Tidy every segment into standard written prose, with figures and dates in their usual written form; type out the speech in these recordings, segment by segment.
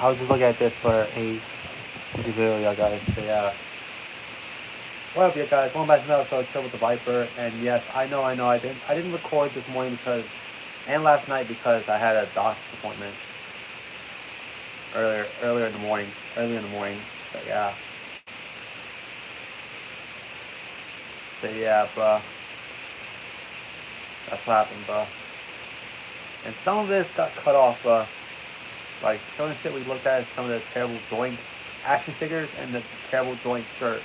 I was just looking at this for a video, y'all guys. So yeah. What up, you guys? Welcome back to another episode of Chill with the Viper. And yes, I know, I didn't record this morning and last night because I had a doctor's appointment earlier in the morning. So yeah. Bro. That's what happened, bro. And some of this got cut off, bro. Like, some of the shit we looked at is some of the terrible joint action figures and the terrible joint shirt.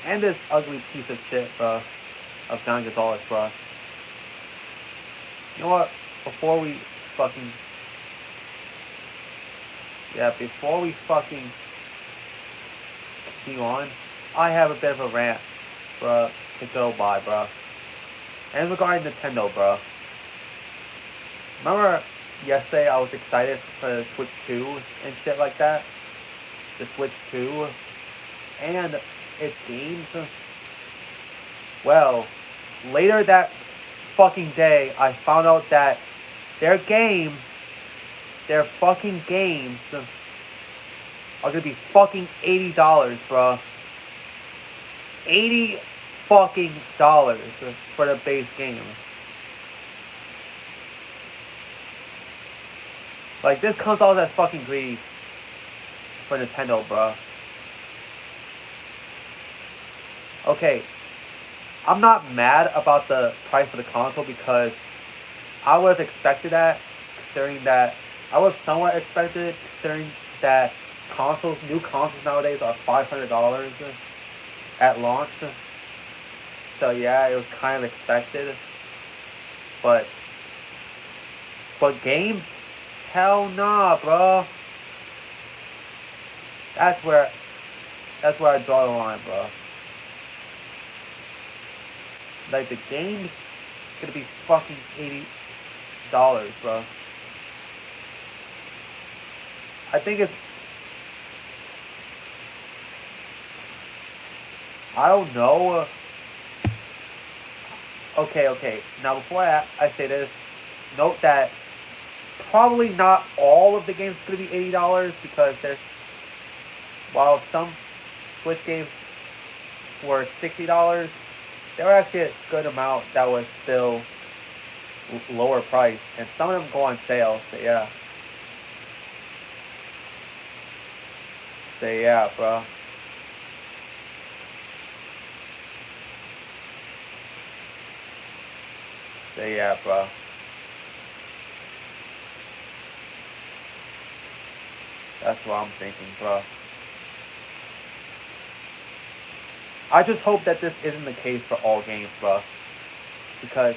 And this ugly piece of shit, bro, of John Gonzalez, bro. You know what? Before we fucking continue on, I have a bit of a rant, bro, to go by, bro. And regarding Nintendo, bro. Remember yesterday I was excited for the Switch 2 and shit like that? The Switch 2 and its games? Well, later that fucking day, I found out that their fucking games, are gonna be fucking $80, bro. $80 fucking dollars for the base game. Like, this comes out as fucking greedy for Nintendo, bro. Okay, I'm not mad about the price of the console because I would have expected that, considering that I was somewhat expected, considering that new consoles nowadays are $500 at launch. So yeah, it was kind of expected. But games, hell nah, bro. That's where I draw the line, bro. Like, the game's gonna be fucking $80, bro. I think it's... I don't know. Okay. Now, before I say this, note that probably not all of the games are going to be $80 because while some Switch games were $60, there were actually a good amount that was still lower price, and some of them go on sale. So yeah. Bro. Bro. That's what I'm thinking, bro. I just hope that this isn't the case for all games, bro. Because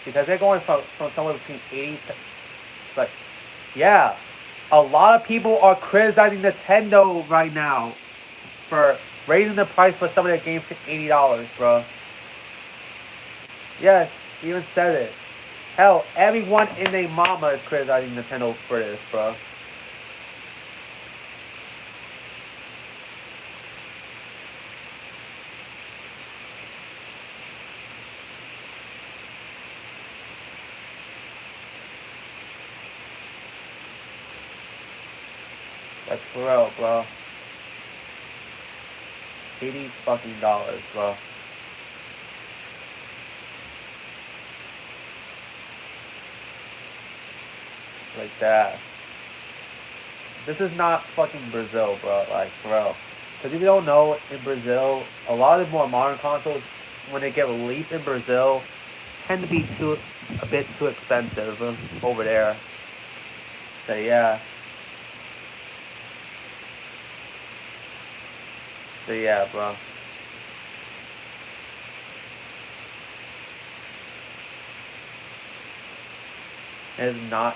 they're going from somewhere between 80 to... But, yeah. A lot of people are criticizing Nintendo right now for raising the price for some of their games to $80, bro. Yes, even said it. Hell, everyone in their mama is criticizing Nintendo for this, bro. That's for real, bro. $80 fucking dollars, bro. Like that. This is not fucking Brazil, bro. Like, bro. Because if you don't know, in Brazil, a lot of the more modern consoles, when they get released in Brazil, tend to be a bit too expensive over there. So yeah. Bro. It's not...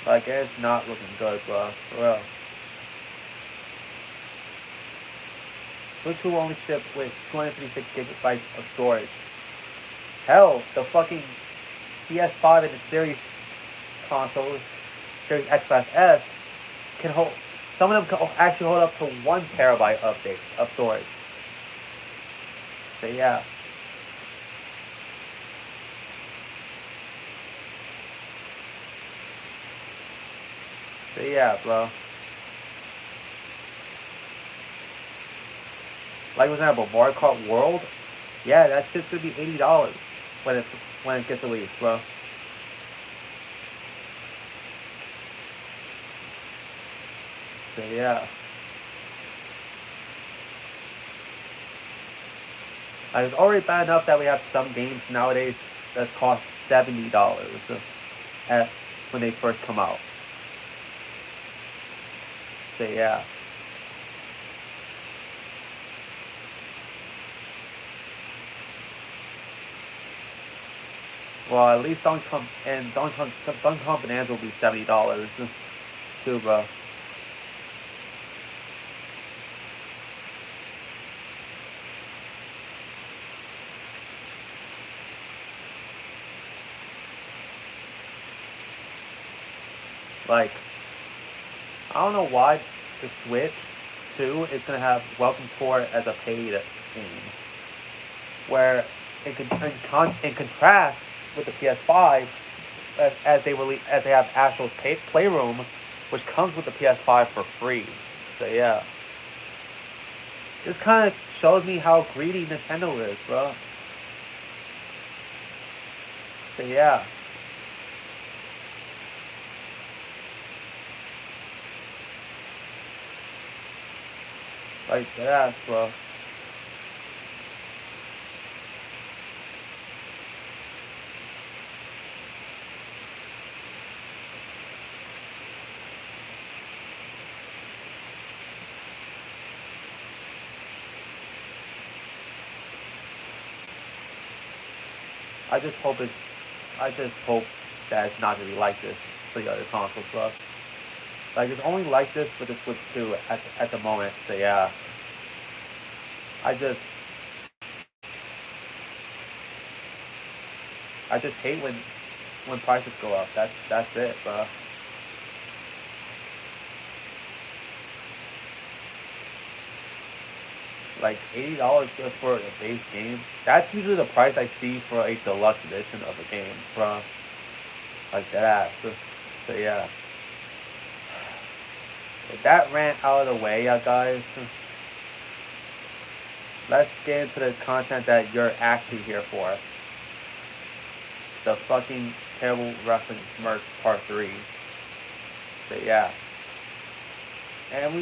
Like, it's not looking good, bro. For real. Switch 2 only shipped with 256 gigabytes of storage. Hell, the fucking PS5 and the Series consoles, Series X slash S, can hold... Some of them can actually hold up to 1 terabyte of storage. So yeah. So yeah, bro. Like for example, Mario Kart World. Yeah, that shit's gonna be $80 when it gets released, bro. So yeah. It's already bad enough that we have some games nowadays that cost $70 at when they first come out. So yeah. Well, at least Donkey Kong Bonanza will be $70 too, bro. Like, I don't know why the Switch 2 is gonna have Welcome Tour as a paid game, where in contrast with the PS5, as they have Astro's Playroom, which comes with the PS5 for free. So yeah, this kind of shows me how greedy Nintendo is, bro. So yeah, like that, bro. I just hope it's, I just hope that it's not gonna be like this for the other consoles, bro. Like it's only like this with the Switch 2 at the moment. So yeah, I just I just hate when prices go up. That's it, bro. Like $80 just for a base game. That's usually the price I see for a deluxe edition of a game, bro. Like that. So yeah. With that rant out of the way, guys, let's get into the content that you're actually here for. The fucking terrible wrestling merch part 3. So yeah. And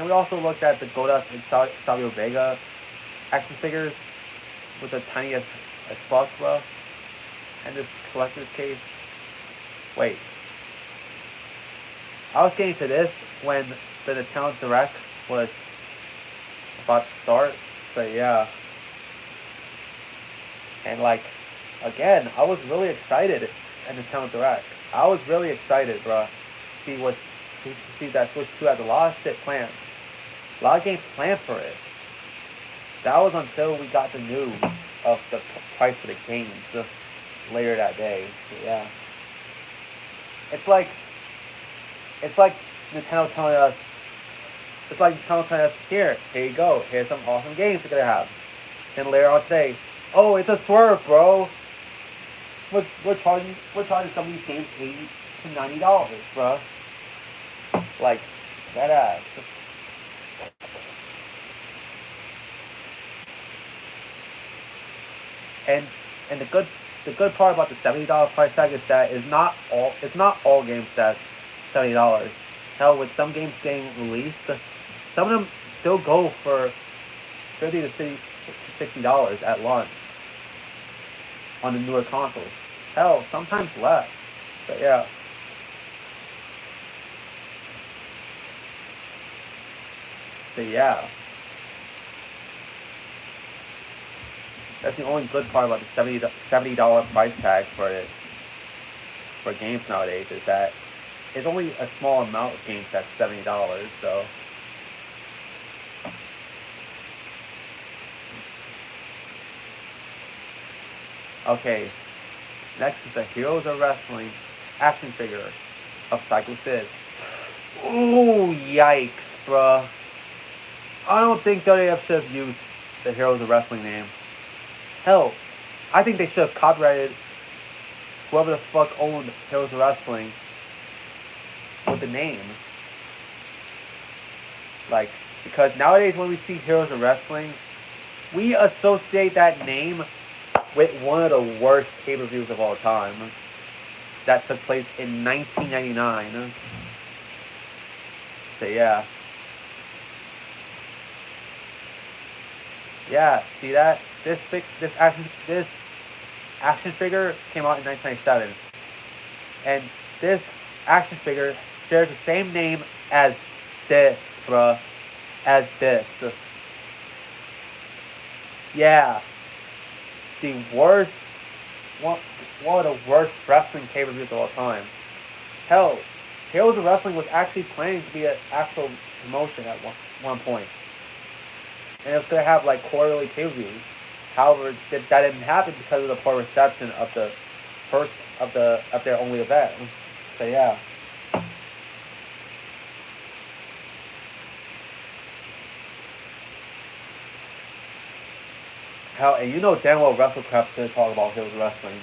we also looked at the Goldust and Savio Vega action figures with the tiniest as fuck, bro. And this collector's case. Wait. I was getting to this when the Nintendo Direct was about to start. So yeah. And like, again, I was really excited at Nintendo Direct. I was really excited, bro. See what to see that Switch 2 has a lot of shit planned. A lot of games planned for it. That was until we got the news of the price for the games later that day. So, yeah. It's like it's like Nintendo telling us here you go, here's some awesome games you're gonna have. And later on today, oh, it's a swerve, bro. We're charging some of these games $80 to $90, bro. Like that ass. And the good part about the $70 price tag is that it's not all games that's $70. Hell, with some games getting released, some of them still go for $50 to $60 at launch on the newer consoles. Hell, sometimes less. But yeah. But yeah. That's the only good part about the $70 price tag for games nowadays is that it's only a small amount of games that's $70. So okay, next is the Heroes of Wrestling action figure of Psycho Sid. Ooh, yikes, bruh. I don't think WWF should have used the Heroes of Wrestling name. Hell, I think they should have copyrighted whoever the fuck owned Heroes of Wrestling with the name. Like, because nowadays when we see Heroes of Wrestling, we associate that name with one of the worst pay-per-views of all time that took place in 1999. So yeah. Yeah, see that? This action figure came out in 1997. And this action figure shares the same name as this, bruh. As this. Yeah. The worst, one of the worst wrestling pay-per-views of all time. Hell, Heroes of Wrestling was actually planning to be an actual promotion at one point. And it was going to have like quarterly pay-per-views. However, that didn't happen because of the poor reception of the first of their only event. So yeah. Hell, and you know damn well WrestleCrap's gonna talk about Heroes of Wrestling.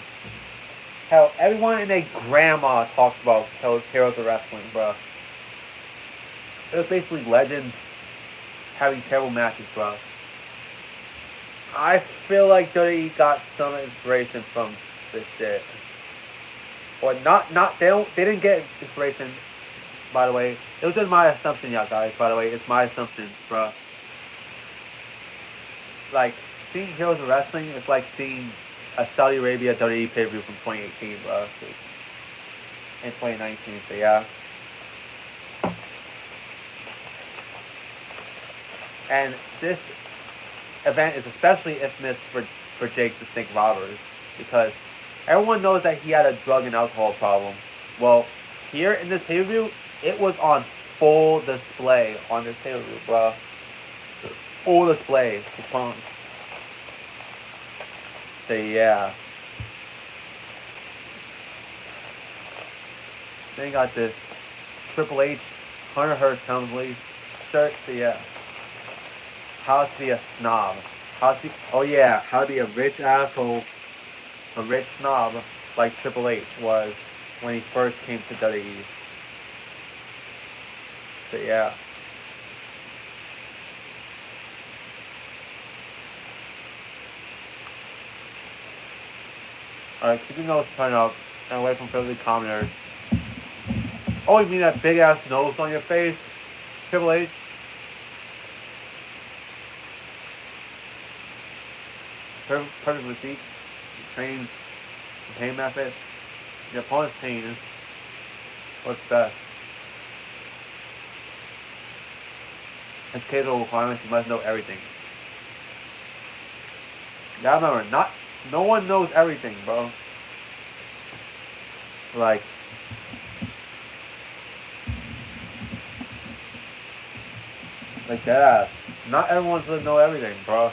Hell, everyone and their grandma talks about Heroes of Wrestling, bro. It was basically legends having terrible matches, bro. I feel like WWE got some inspiration from this shit. Or not they didn't get inspiration, by the way. It was just my assumption, y'all guys, by the way. It's my assumption, bro. Like, seeing Heroes of Wrestling is like seeing a Saudi Arabia WWE pay-per-view from 2018, bro. In 2019, so yeah. And this event is especially infamous for Jake the Snake Roberts because everyone knows that he had a drug and alcohol problem. Well, here in this pay-per-view, it was on full display on this pay-per-view, bro. Full display for Punk. So yeah. Then you got this Triple H, Hunter Hearst Helmsley shirt. So yeah. How to be a snob. How to be a rich asshole, a rich snob like Triple H was when he first came to WWE. So yeah. Alright, keep your nose turned up and away from filthy commoners. Oh, you mean that big ass nose on your face? Triple H? Perfect physique, training, pain method. Your opponent's pain is what's best. Educational requirements, you must know everything. Yeah, remember, no one knows everything, bro. Like that. Not everyone's gonna know everything, bro.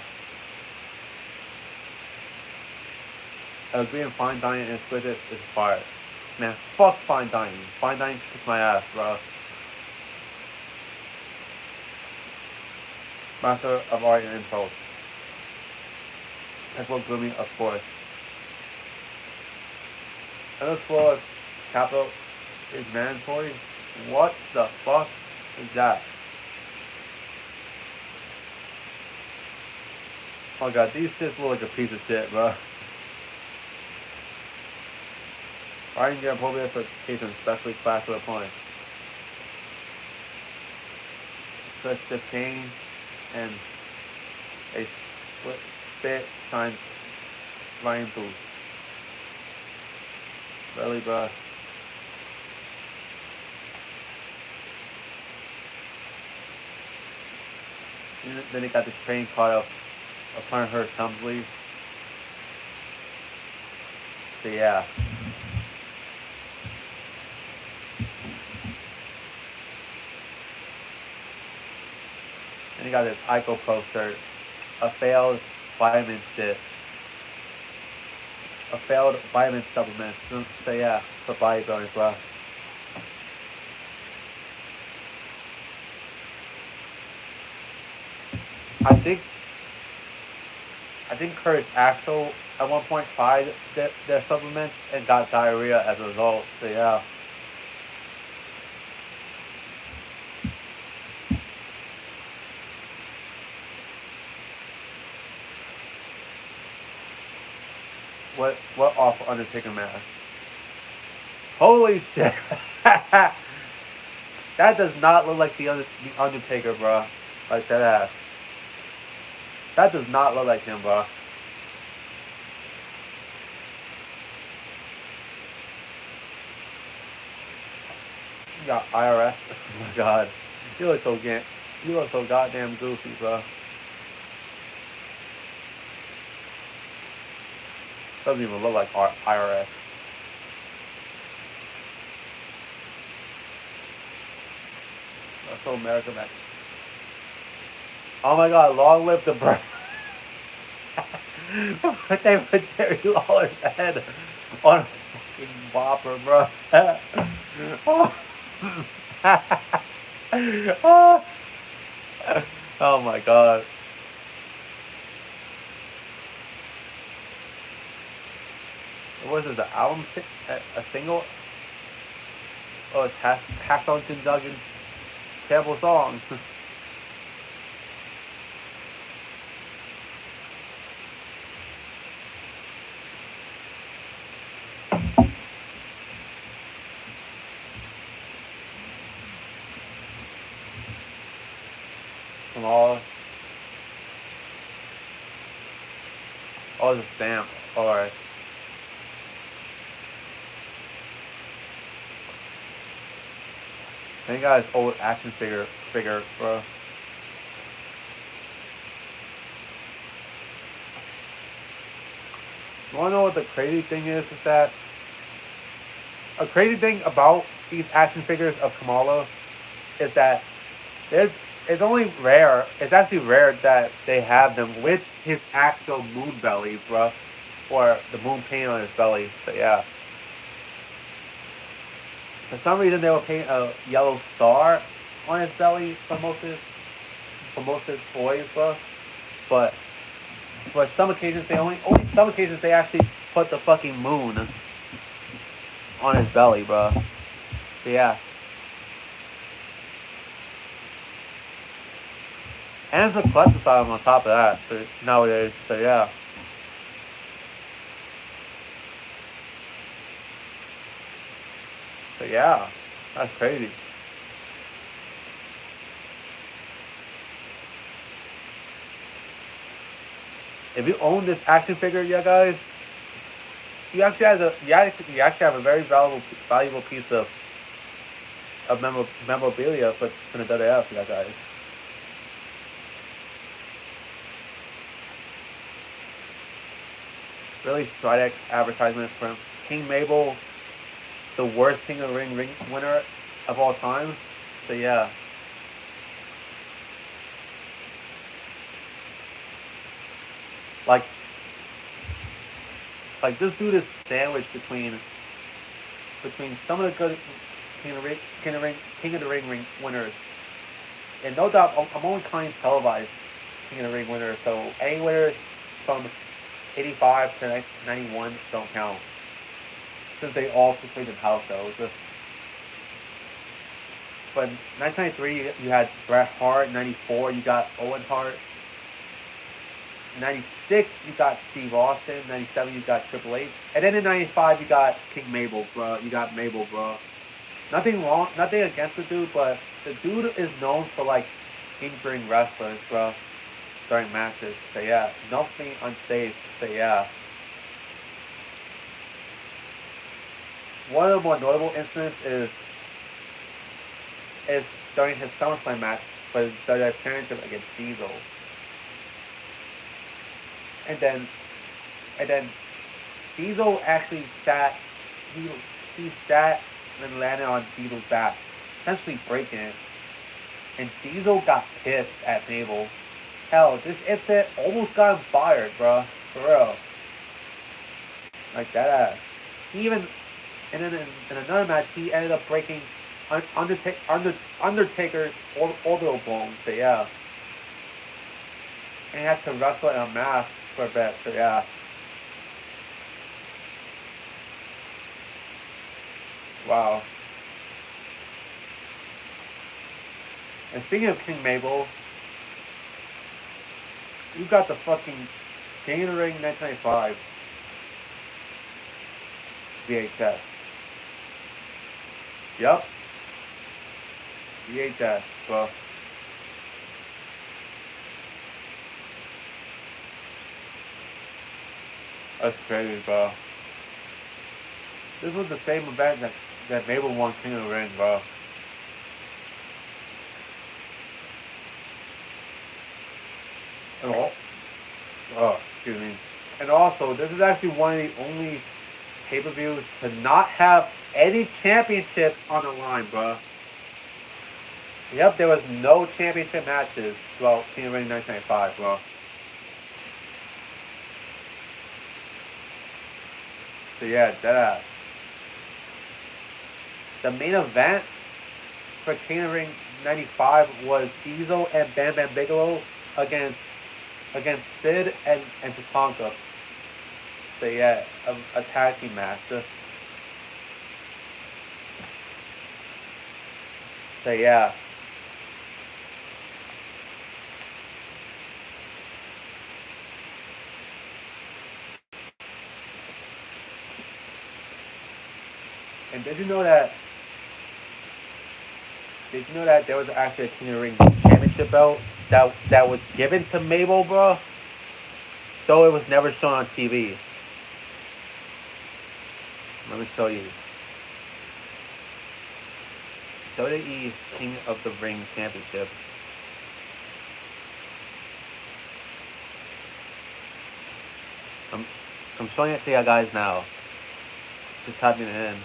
Agreeing fine dining and exquisite is fire. Man, fuck fine dining. Fine dining kicks my ass, bro. Master of art and impulse. Technical grooming, of course. And floor capital is mandatory. What the fuck is that? Oh god, these shits look like a piece of shit, bro. Writing the appropriate for cases, especially class of opponents. Such the pain and a spit shine flying boost. Really, bro. Then they got the train caught up upon her Helmsley. So yeah. And you got this Ico Pro shirt. A failed vitamin shit. A failed vitamin supplement. So yeah, for bodybuilders, bro. I think Curtis Axel at one point tried their supplements and got diarrhea as a result. So yeah. what awful Undertaker mask? Holy shit! That does not look like the Undertaker, bro. Like that ass. That does not look like him, bro. You got IRS. Oh my god. You look so you look so goddamn goofy, bro. Doesn't even look like IRS. That's so American, man. Oh my god, long live the brand. They put Jerry Lawler's head on a fucking whopper, bro. Oh. Oh my god. What is this, an album? A single? Oh, it's Hackington Duggan's terrible song. From all the stamp. Alright. Then you got his old action figure, bro. You wanna know what the crazy thing is that a crazy thing about these action figures of Kamala is that it's only rare, it's actually rare that they have them with his actual moon belly, bro. Or the moon paint on his belly. So yeah. For some reason they will paint a yellow star on his belly for most of his toys, bro. But for some occasions they only some occasions they actually put the fucking moon on his belly, bro. So yeah. And it's a collector's item on top of that, so nowadays, so yeah. So yeah, that's crazy. If you own this action figure, yeah, guys, you actually have a very valuable piece of memorabilia for the WWF, yeah, guys. Really Stridex advertisement from King Mabel, the worst King of the Ring winner of all time. So yeah. Like this dude is sandwiched between some of the good King of the Ring winners. And no doubt I'm only counting televised King of the Ring winners, so any winners from 85 to 91 don't count. Since they all played in house though. But in 1993 you had Bret Hart, 94 you got Owen Hart, 96 you got Steve Austin, 97 you got Triple H, and then in 95 you got King Mabel, bro. You got Mabel, bro. Nothing against the dude, but the dude is known for like injuring wrestlers, bro, during matches. So yeah, nothing unsafe. So yeah. One of the more notable incidents is during his SummerSlam match for the WWF Championship against Diesel. And then Diesel actually sat he sat and landed on Diesel's back, essentially breaking it. And Diesel got pissed at Mabel. Hell, this incident almost got him fired, bro. For real. Like that ass. He even and then in another match he ended up breaking Undertaker's orbital bone. So yeah. And he had to wrestle in a mask for a bit. So yeah. Wow. And speaking of King Mabel, you got the fucking King of the Ring 1995. VHS. Yup. VHS, bro. That's crazy, bro. This was the same event that Mabel won King of the Ring, bro. And excuse me. And also, this is actually one of the only pay-per-views to not have any championships on the line, bro. Yep, there was no championship matches throughout King of the Ring 1995, bro. So yeah, that. The main event for King of the Ring 95 was Diesel and Bam Bam Bigelow against Sid and Tatanka. So yeah, a tag team match. So yeah. And did you know that there was actually a King of the Ring championship belt that was given to Mabel, bro? Though it was never shown on TV. Let me show you. WWE King of the Ring Championship. I'm showing it to you guys now. Just typing it in.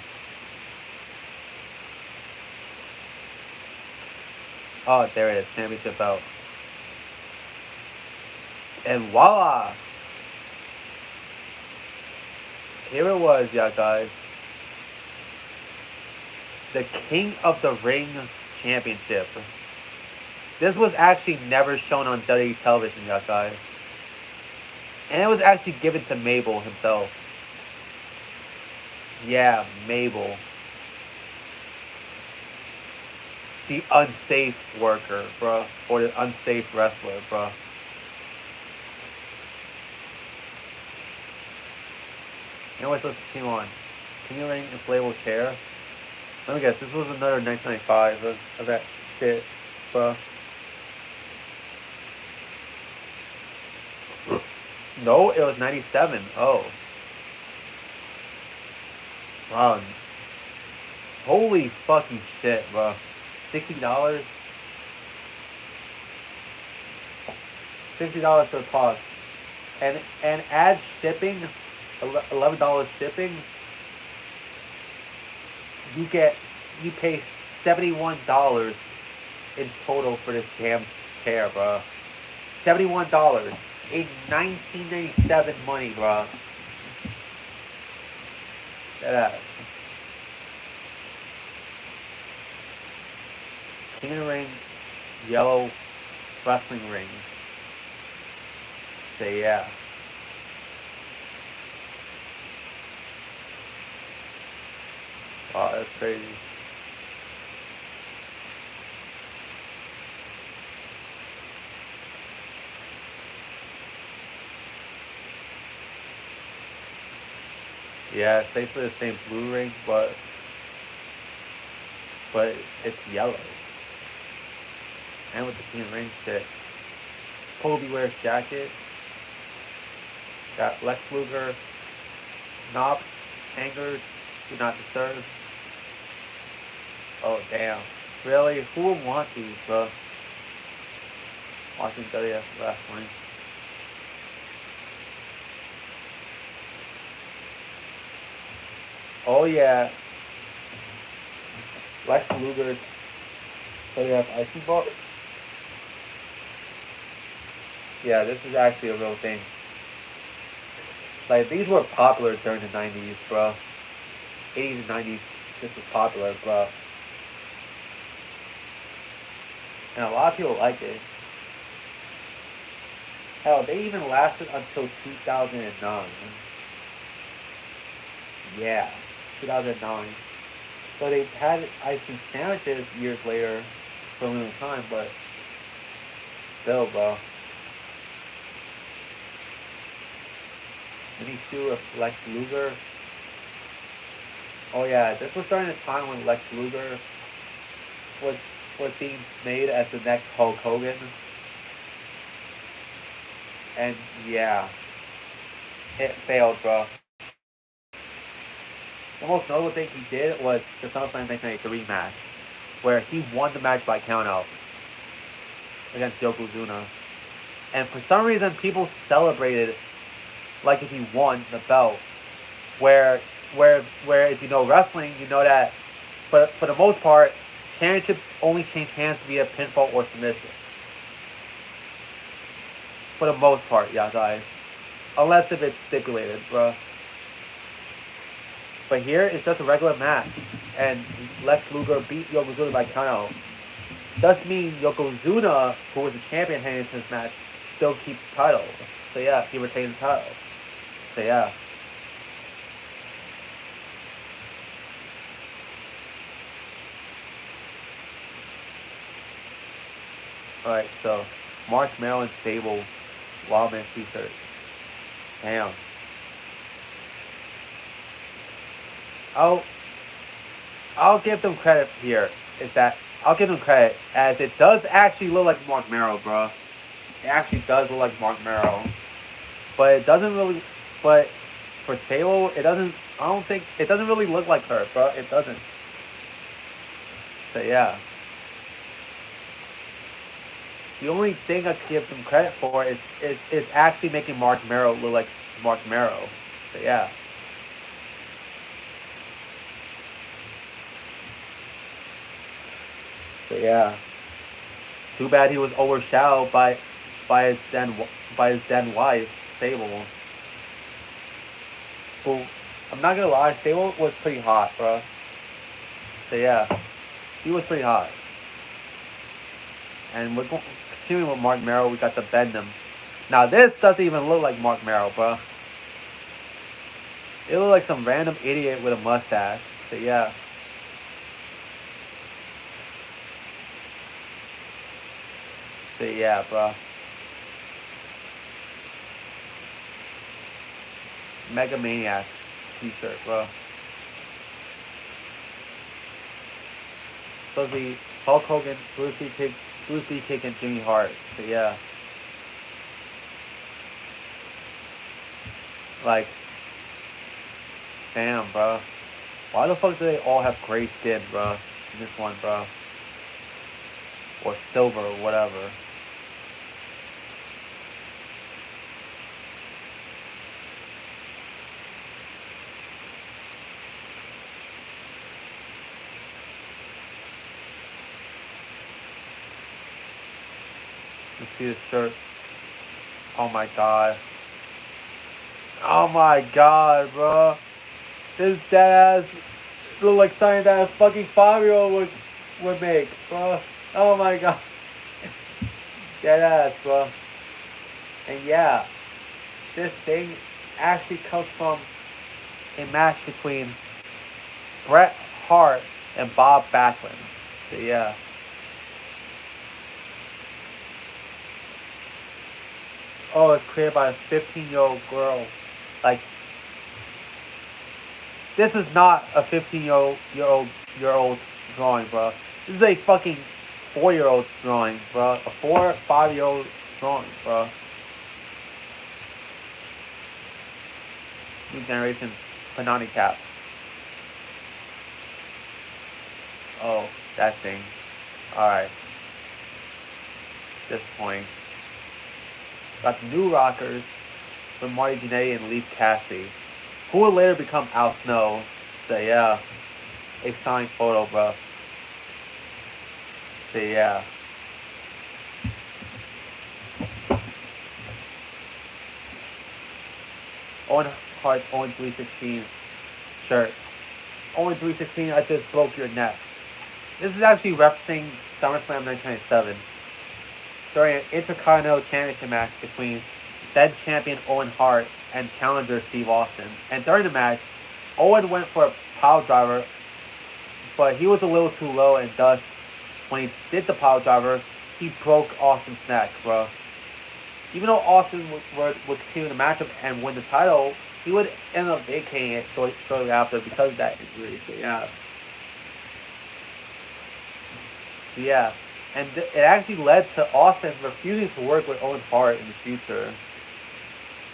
Oh, there it is. Championship belt. And voila! Here it was, yeah, guys. The King of the Ring Championship. This was actually never shown on WWE television, yeah, guys. And it was actually given to Mabel himself. Yeah, Mabel. The unsafe worker, bro. Or the unsafe wrestler, bro. Anyways, let's continue on. King of the Ring inflatable chair. Let me guess, this was another 1995 of that shit, bro. No, it was 97. Oh. Wow. Holy fucking shit, bro. $60? $60 for the cost. And add shipping, $11 shipping, you pay $71 in total for this damn chair, bro. $71 in 1997 money, bro. That King of the Ring, yellow wrestling ring. So yeah. Wow, that's crazy. Yeah, it's basically the same blue ring, but it's yellow. And with the King of the Ring shit. Kobe wears jacket. Got Lex Luger. Knob. Hangers. Do not disturb. Oh damn. Really? Who would want these, bro? Watching WF wrestling. Oh yeah. Lex Luger's WF Icy Box. Yeah, this is actually a real thing. Like, these were popular during the 90s, bro. 80s and 90s, this was popular, bro. And a lot of people like it. Hell, they even lasted until 2009. Yeah, 2009. So they had ice cream sandwiches years later for a long time, but still, bro. Any shoe of Lex Luger. Oh yeah, this was during a time when Lex Luger was was being made as the next Hulk Hogan, and yeah, it failed, bro. The most notable thing he did was the SummerSlam 1993 match, where he won the match by countout against Yokozuna. And for some reason, people celebrated like if he won the belt. Where, where if you know wrestling, you know that, for the most part, championships only change hands via pinfall or submission. For the most part, yeah, guys. Unless if it's stipulated, bro. But here, it's just a regular match. And Lex Luger beat Yokozuna by countout. Does mean Yokozuna, who was the champion heading into this match, still keeps the title. So yeah, he retains the title. So yeah. Alright, so Mark Maron Stable Wildman t-shirt. Damn. I'll I'll give them credit here. Is that I'll give them credit as it does actually look like Mark Merrow, bro. It actually does look like Mark Merrow, but it doesn't really. But for Sable, it doesn't. I don't think it doesn't really look like her, bro. It doesn't. So yeah. The only thing I could give them credit for is actually making Mark Merrow look like Mark Merrow. So yeah. So yeah. Too bad he was overshadowed by his then wife, Sable. Who, I'm not gonna lie, Sable was pretty hot, bro. So yeah, he was pretty hot. And we're going continuing with Mark Merrow. We got the Bendham. Now this doesn't even look like Mark Merrow, bro. It looked like some random idiot with a mustache. So yeah. So yeah, bro. Mega Maniac t-shirt, bro. Supposed to be Hulk Hogan, Bruce Lee Kick, and Jimmy Hart. So yeah. Like, damn, bro. Why the fuck do they all have gray skin, bro? In this one, bro. Or silver, or whatever. You see the shirt. Oh my god. Oh my god, bro. This dead ass look like something that a fucking 5-year-old would make, bro. Oh my god. Dead ass, bro. And yeah, this thing actually comes from a match between Bret Hart and Bob Backlund. So yeah. Oh, it's created by a 15-year-old girl. Like, this is not a 15-year-old drawing, bro. This is a fucking 4-year-old drawing, bro. A 4 or 5-year-old drawing, bro. New generation Panani cap. Oh, that thing. Alright. Disappointing. Got the New Rockers from Marty Jannetty and Leif Cassidy, who would later become Al Snow. So yeah, a signed photo, bro. So yeah. Owen Hart's Owen 316 shirt. Owen 316, I just broke your neck. This is actually referencing SummerSlam 1997 during an Intercontinental Championship match between then champion Owen Hart and challenger Steve Austin. And during the match, Owen went for a pile driver, but he was a little too low, and thus, when he did the pile driver, he broke Austin's neck, bro. Even though Austin would continue the matchup and win the title, he would end up vacating it shortly after because of that injury. So yeah. So yeah. And it actually led to Austin refusing to work with Owen Hart in the future.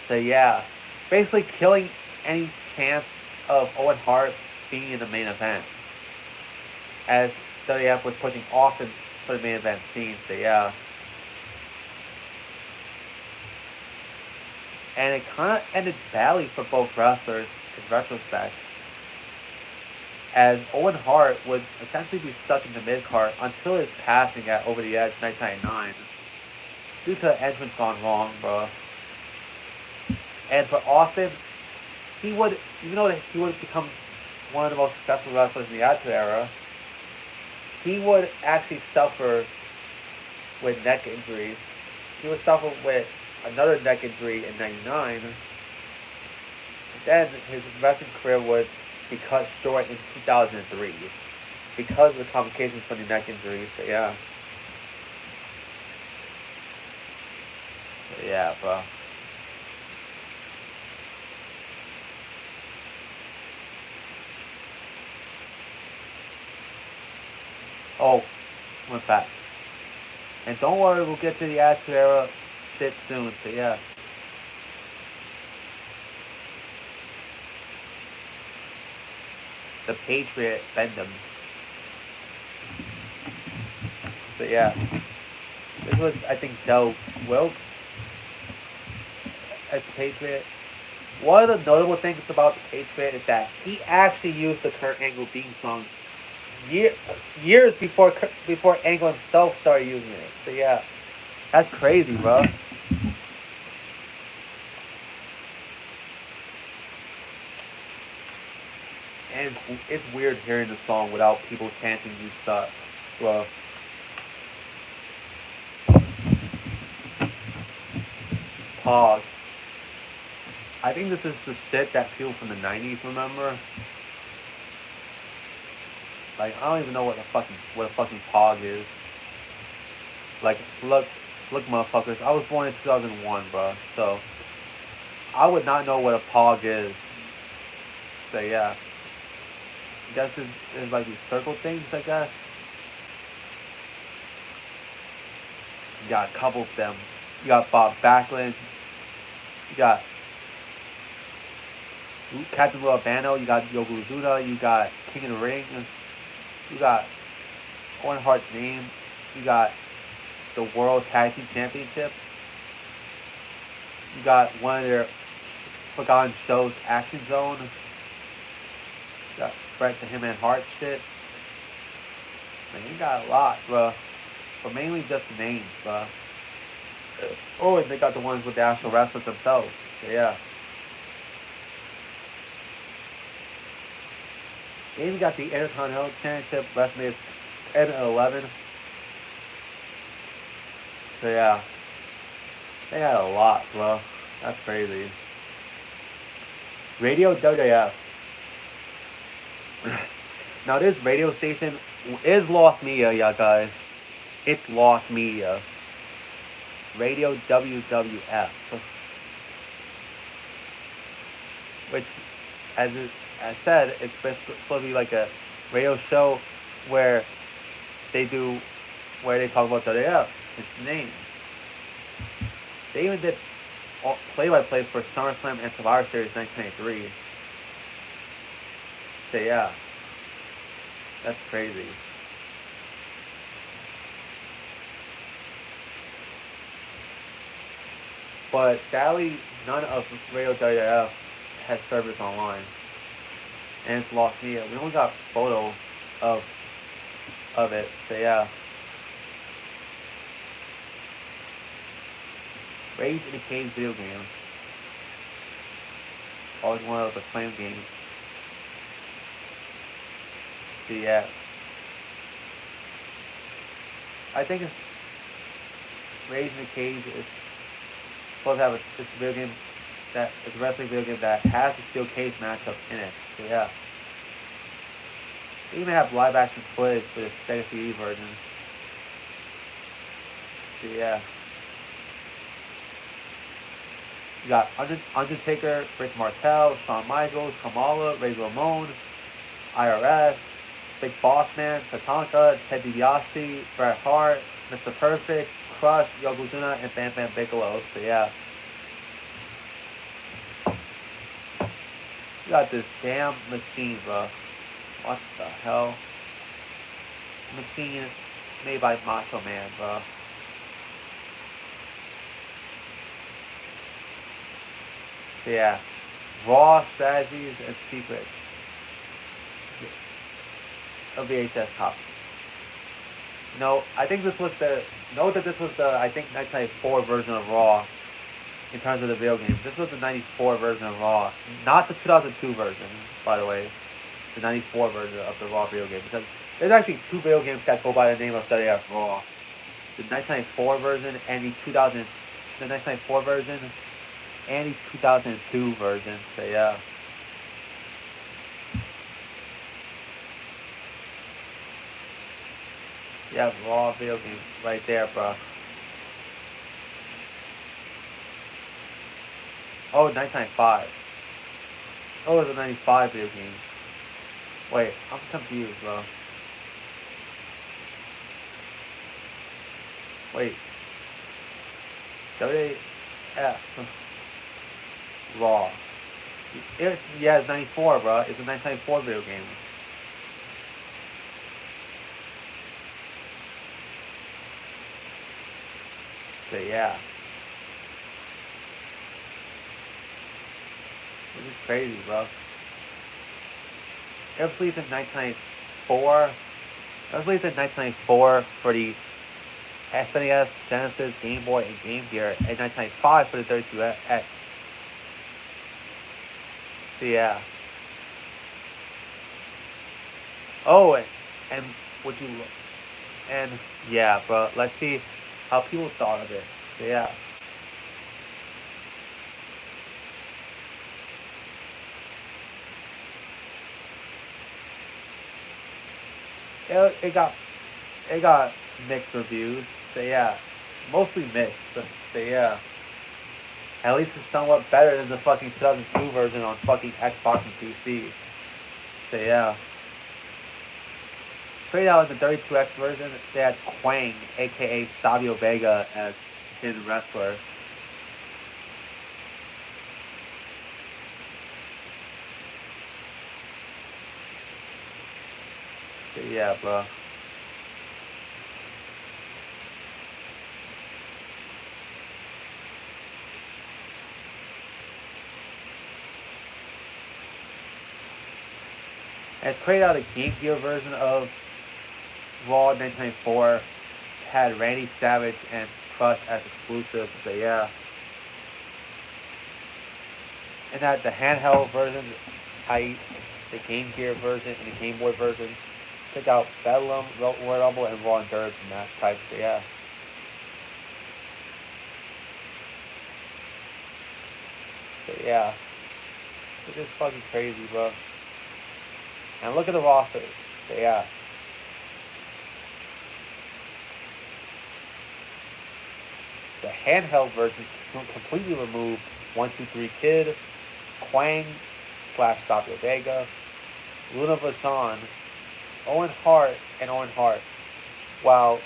So yeah. Basically killing any chance of Owen Hart being in the main event. As WWF was pushing Austin for the main event scene. So yeah. And it kind of ended badly for both wrestlers in retrospect, as Owen Hart would essentially be stuck in the mid-card until his passing at Over the Edge 1999 due to an entrance gone wrong, bro. And for Austin, he would, even though he would become one of the most successful wrestlers in the Attitude Era, he would actually suffer with neck injuries. He would suffer with another neck injury in 99. Then his wrestling career would be cut short in 2003 because of the complications from the neck injury. So yeah. So yeah, bro. Oh, went back. And don't worry, we'll get to the Attitude Era shit soon. So yeah. The Patriot Bendham. So yeah. This was, I think, Del Wilkes as the Patriot. One of the notable things about the Patriot is that he actually used the Kurt Angle theme song years before Angle himself started using it. So yeah, that's crazy, bro. And it's weird hearing the song without people chanting "You suck," bro. Pause. I think this is the shit that people from the '90s remember. Like, I don't even know what a fucking pog is. Like, look, motherfuckers. I was born in 2001, bro. So I would not know what a pog is. So yeah, I guess it's like these circle things. I guess you got a couple of them. You got Bob Backlund. You got Captain Lou Albano. You got Yokozuna. You got King of the Ring. You got Owen Hart's name. You got the World Tag Team Championship. You got one of their forgotten shows, Action Zone. You got Bret the Hitman Hart shit. Man, you got a lot, bro. But mainly just the names, bro. Oh, and they got the ones with the actual wrestlers themselves. So, yeah. They even got the Intercontinental Championship, WrestleMania 10 and 11. So yeah, they had a lot, bro. That's crazy. Radio WWF. Now this radio station is lost media, y'all guys. It's lost media. Radio WWF. Which, as I said, it's supposed to be like a radio show where they talk about WWF. It's the name. They even did play-by-play for SummerSlam and Survivor Series 1993. So yeah, that's crazy. But sadly, none of Radio WWF has service online, and it's lost media. We only got photo of it. So yeah. Rage in the Cage video game. Always one of those acclaimed games. So yeah. I think it's Rage in the Cage is supposed to have this video game that is a wrestling video game that has a steel cage matchup in it. So yeah. They even have live action footage for the Sega CD version. So yeah. You got Undertaker, Rick Martel, Shawn Michaels, Kamala, Razor Ramon, IRS, Big Boss Man, Tatanka, Ted DiBiase, Bret Hart, Mr. Perfect, Crush, Yokozuna, and Bam Bam Bigelow. So yeah, you got this damn machine, bro. What the hell? Machine made by Macho Man, bro. So yeah, Raw strategies and secrets of VHS copy. No, I think this was the. Note that this was the, I think, 1994 version of Raw in terms of the video game. This was the 94 version of Raw, not the 2002 version, by the way. The 94 version of the Raw video game. Because there's actually two video games that go by the name of WWF Raw. The 1994 version and the 1994 version and the 2002 version. So yeah. Yeah, Raw video game right there, bro. Oh, 1995. Oh, it was a 95 video game. Wait, I'm confused, bro. Wait. WAF. Raw. Yeah, it's 94, bro. It's a 1994 video game. So yeah. This is crazy, bro. It was released in 1994. It was released in 1994 for the SNES, Genesis, Game Boy, and Game Gear, and 1995 for the 32X. So yeah. Oh, and would you look? And yeah, bro. Let's see how people thought of it. So yeah. It got mixed reviews. So yeah, mostly mixed. So yeah, at least it's somewhat better than the fucking 2002 version on fucking Xbox and PC. So yeah, straight out in the 32X version, they had Quang, aka Savio Vega, as his wrestler. So yeah, bro. And straight out the Game Gear version of Raw 1994 had Randy Savage and Crush as exclusives. So yeah. And that the handheld version, I the Game Gear version and the Game Boy version, check out Bedlam, Royal Rumble, and Raw Endurance and that type. So yeah. So yeah. It's just fucking crazy, bro. And look at the roster. So yeah. The handheld version completely removed 123 Kid, Quang slash Savio Vega, Luna Vachon, Owen Hart, and Owen Hart. While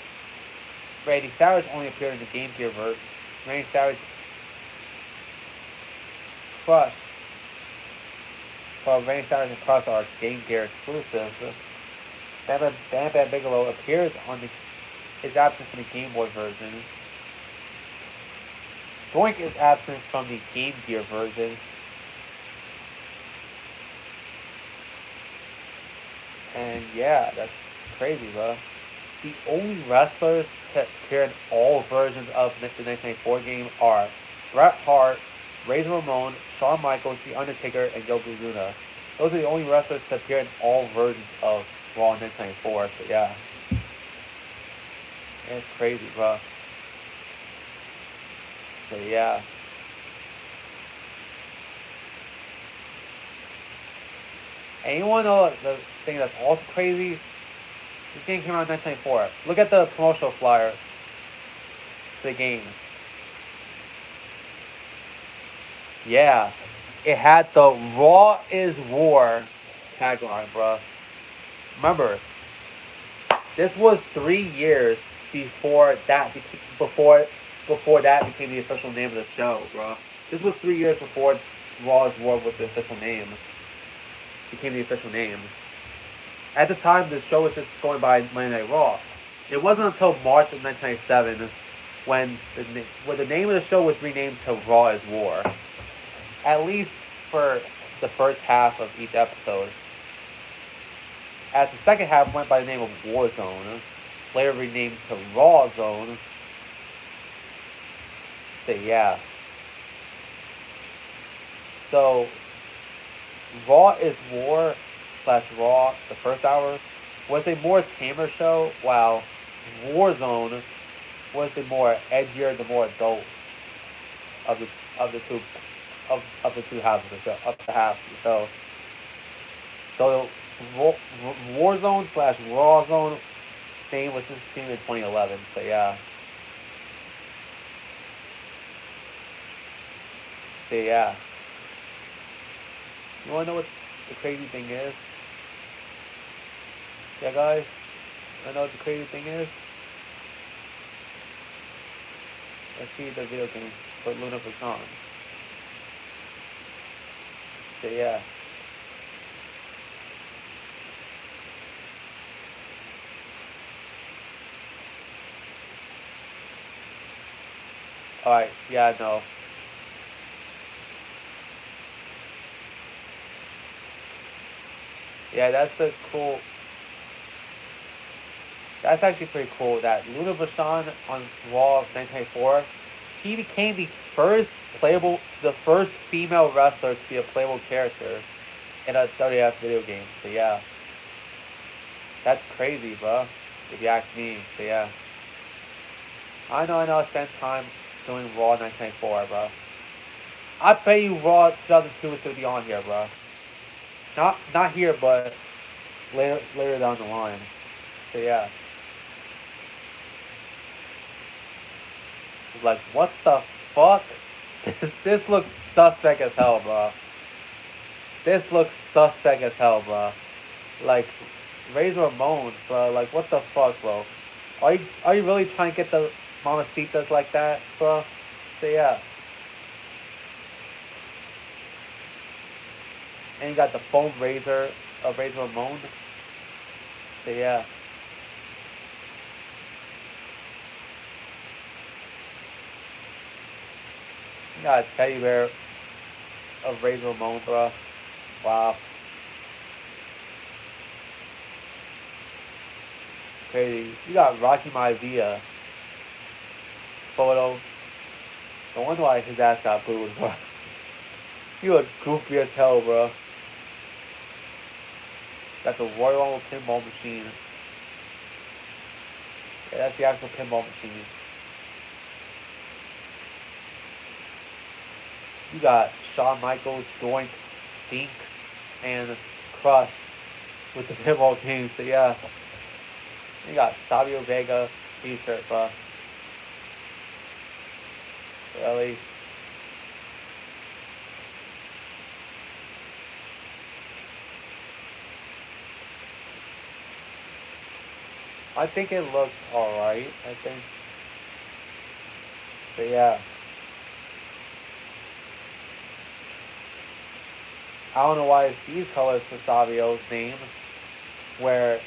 Randy Savage only appeared in the Game Gear version. Randy Savage Crush. While Randy Savage and Crush are Game Gear exclusives, Bam Bam Bigelow appears on is absent from the Game Boy version. Doink is absent from the Game Gear version. And yeah, that's crazy, bro. The only wrestlers to appear in all versions of the 1994 game are Bret Hart, Razor Ramon, Shawn Michaels, The Undertaker, and Yokozuna. Those are the only wrestlers to appear in all versions of Raw 1994. So yeah, it's crazy, bro. So yeah. And you want to know the thing that's also crazy? This game came out in 1994. Look at the promotional flyer for the game. Yeah. It had the Raw is War tagline, bruh. Remember, this was 3 years before that before that became the official name of the show, bruh. This was 3 years before Raw is War was the official name. Became the official name. At the time, the show was just going by Monday Night Raw. It wasn't until March of 1997 when the name of the show was renamed to Raw is War. At least for the first half of each episode. As the second half went by the name of Warzone, later renamed to Raw Zone. So yeah. So Raw is War / Raw, the first hour, was a more tamer show, while Warzone was the more edgier, the more adult of the two of the two halves of the show, of the half of the show. So Warzone / Raw Zone name was discontinued in 2011. So yeah. So yeah. You wanna know what the crazy thing is? Yeah, guys. I know what the crazy thing is. Let's see the video game for Luna Baton. So yeah. Alright, yeah, no. Yeah, that's the cool. That's actually pretty cool that Luna Vachon on Raw of 1994, she became the first female wrestler to be a playable character in a WWF video game. So yeah, that's crazy, bro. If you ask me. So yeah, I know. I spent time doing Raw 1994, bro. I bet you Raw 2002 is gonna be on here, bro. Not here, but later down the line. So yeah. Like, what the fuck? This looks suspect as hell, bro. This looks suspect as hell, bro. Like, Razor Ramon, bro. Like, what the fuck, bro? Are you really trying to get the Mamacitas like that, bro? So yeah. And you got the foam razor of Razor Ramon. So yeah. You got a teddy bear of Razor Ramon, bro. Wow. Crazy. You got Rocky Maivia photo. No wonder why his ass got booed, bro. You look goofy as hell, bro. Got the Royal Rumble pinball machine. Yeah, that's the actual pinball machine. You got Shawn Michaels, Doink, Dink, and Crush with the pinball team. So yeah. You got Savio Vega t-shirt, bro. Really? I think it looks alright, I think. But yeah. I don't know why it's these colors for Savio's name, where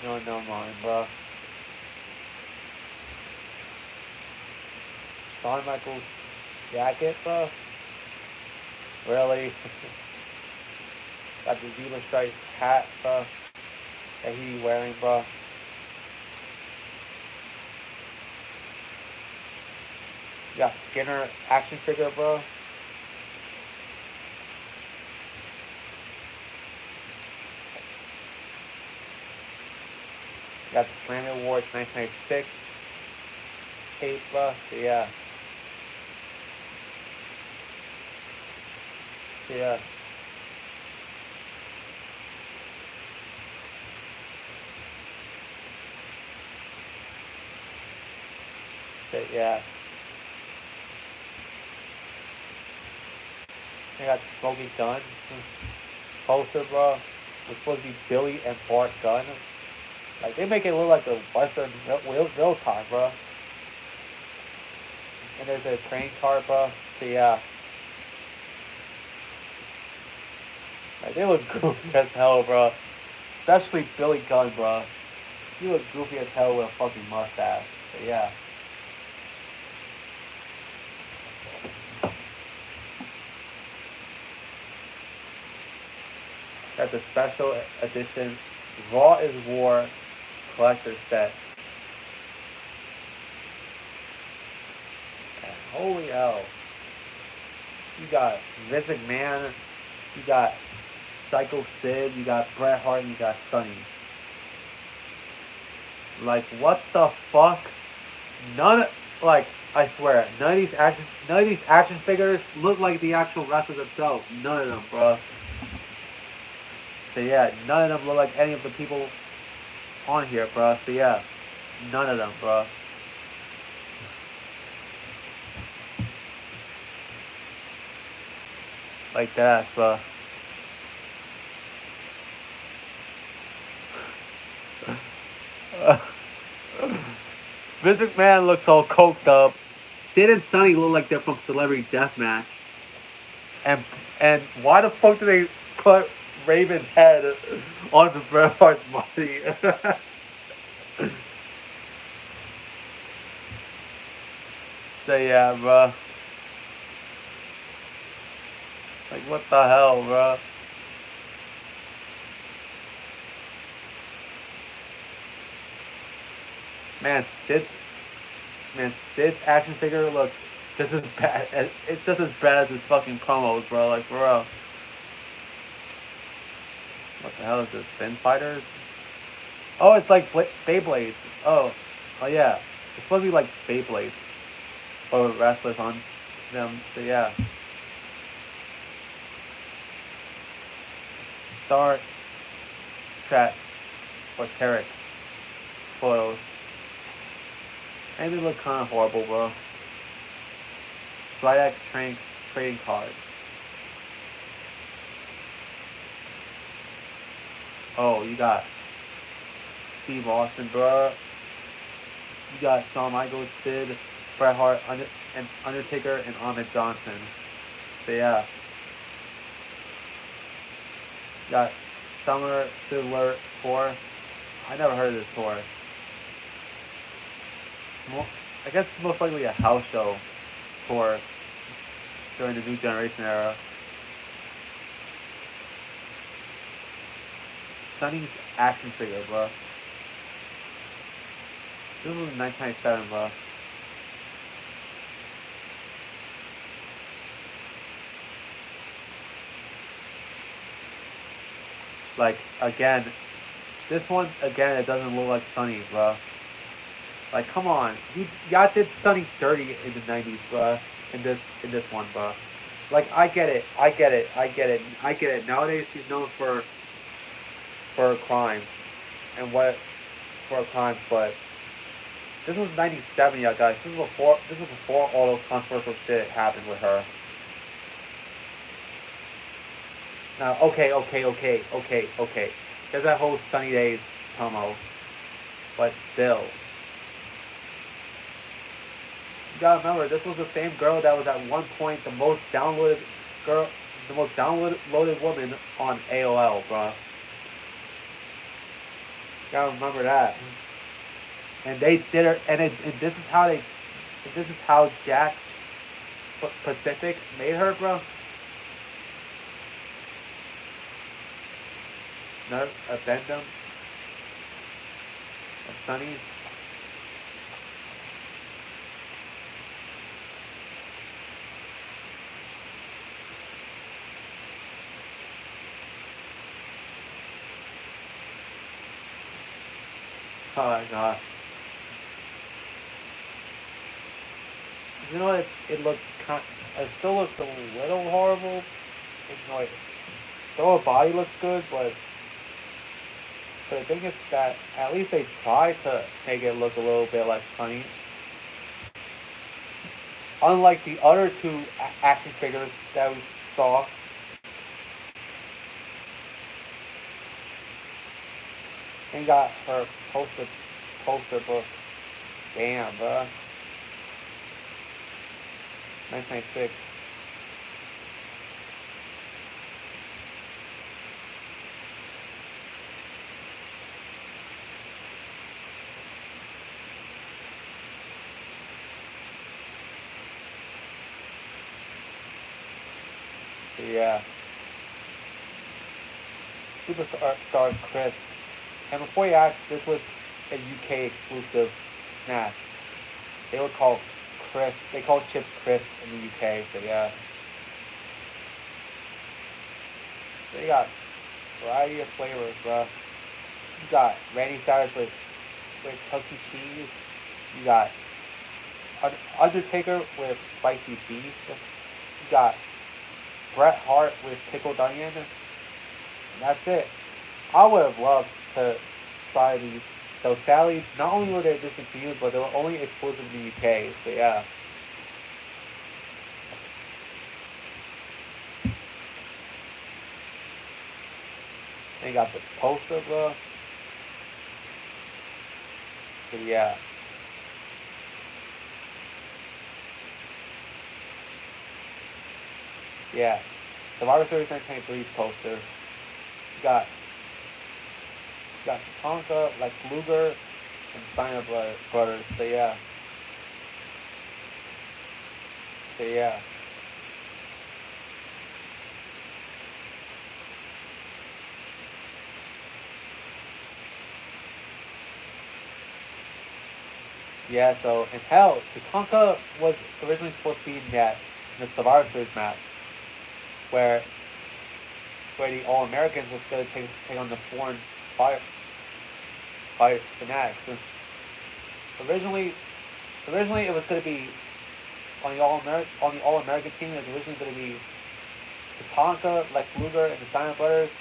no, never mind, bro. Shawn Michaels jacket, bro. Really? Got the zebra stripe hat, bro. That he wearing, bro. You got Skinner action figure, bro. You got the Slammy Awards 1996 tape, bro. So yeah. So yeah. But yeah. They got Smoky Gunn poster, bro. It's supposed to be Billy and Bart Gunn. Like, they make it look like a Western real time, bro. And there's a train car, bro. So yeah. Like, they look goofy as hell, bro. Especially Billy Gunn, bro. He looks goofy as hell with a fucking mustache. But yeah. That's a special edition Raw is War collector set. And holy hell. You got Vince McMahon, you got Psycho Sid, you got Bret Hart, and you got Sunny. Like, what the fuck? Like, I swear, none of these action figures look like the actual wrestlers themselves. None of them, bro. So yeah, none of them look like any of the people on here, bro. So yeah, none of them, bro. Like that, bro. Vince McMahon looks all coked up. Sid and Sunny look like they're from Celebrity Deathmatch. And why the fuck do they put Raven's head on the Bret Hart's body? So yeah, bro. Like, what the hell, bro? Man, Sid's action figure looks just as bad. It's just as bad as his fucking promos, bro. Like, bro. What the hell is this? Spin Fighters? Oh, it's like Beyblades. Oh yeah. It's supposed to be like Beyblades, but with wrestlers on them. So yeah. Star Trek or Tarek photos. And they look kind of horrible, bro. Flight X trading cards. Oh, you got Steve Austin, bro. You got Shawn Michaels, Sid, Bret Hart, and Undertaker, and Ahmed Johnson. So yeah. You got Summer Sizzler tour. I never heard of this tour. I guess it's most likely a house show tour during the New Generation era. Sunny's action figure, bro. This was 1997, bro. Like, again, this one, again, it doesn't look like Sunny, bro. Like, come on. Y'all did Sunny dirty in the 90s, bro. In this one, bro. Like, I get it. I get it. I get it. I get it. Nowadays, he's known for crimes. And what, for crimes, but this was 97, y'all guys. This was before all those controversial shit happened with her. Now, okay. There's that whole Sunny Days promo. But still. You gotta remember, this was the same girl that was at one point the most downloaded woman on AOL, bro. You gotta remember that. And they did her, and this is how Jack Pacific made her, bro. Another addendum of Sunny's. Oh my god. You know, it still looks a little horrible. It's like, though her body looks good, but the thing is that at least they try to make it look a little bit like Sunny. Unlike the other two action figures that we saw, and got her poster book. Damn, bro. 1996. Yeah. Superstar Chris. And before you ask, this was a UK exclusive snack. They were called Chris. They called chips Chris in the UK. So yeah. They got variety of flavors, bro. You got Randy Savage with Chuck E. Cheese. You got Undertaker with spicy beef. You got Bret Hart with pickled onion. And that's it. I would have loved to try these. So sadly, not only were they discontinued, but they were only exclusive in the UK. So yeah. They got the poster, bro. So yeah. Yeah. Survivor Series 1923 poster. You got Tonka, like Luger, and Steiner Brothers. So yeah. So yeah. Yeah, so in hell, Tatanka was originally supposed to be in the Survivor Series match where the All Americans was going to take on the foreign fire fanatics. And originally originally it was going to be on the All American team. It was originally going to be Tatanka, Lex Luger, and the Steiner Brothers,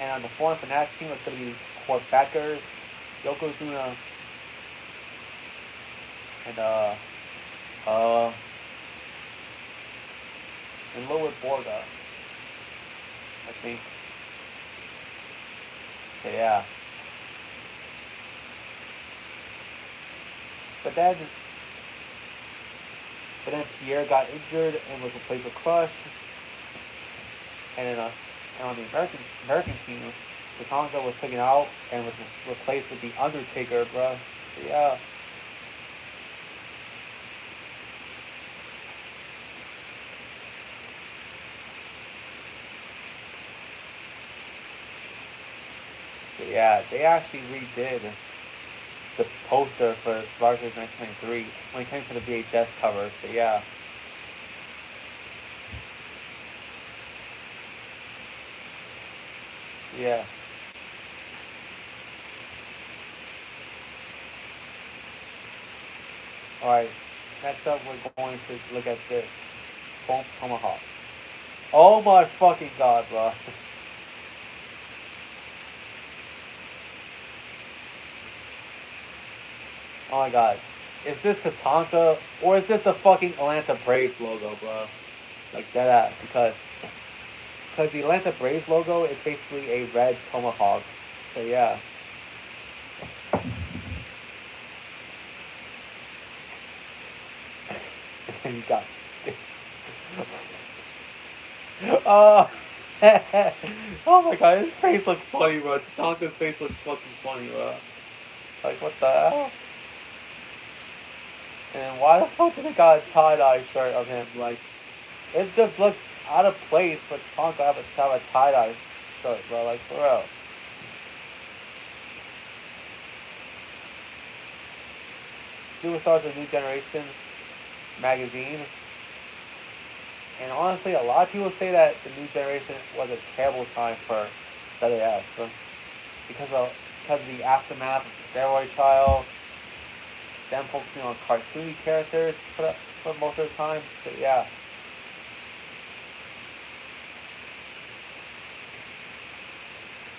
and on the foreign fanatics team it was going to be Court Beckers, Yokozuna, and uh and Lower Borga, I think. So yeah. But then Pierre got injured and was replaced with Crush. And then and on the American team, Tatanka was taken out and was replaced with the Undertaker, bro. So yeah. So yeah, they actually redid the poster for Survivor Series 1993 when it came to the VHS cover. So yeah. Yeah. Alright. Next up we're going to look at this. Foam Tomahawk. Oh my fucking god, bro. Oh my god. Is this Tatanka or is this the fucking Atlanta Braves logo, bro? Like that ass. Because the Atlanta Braves logo is basically a red tomahawk. So yeah. And you got oh oh my god, his face looks funny, bro. Tatanka's face looks fucking funny, bro. Like what the hell? And why the fuck did they got a tie-dye shirt of him? Like, it just looks out of place for Tonka to have a tie-dye shirt, bro. Like, for real. Superstars of New Generation magazine. And honestly, a lot of people say that the New Generation was a terrible time for WWF. Because of the aftermath of the steroid trial, them focusing on cartoony characters for most of the time. So yeah.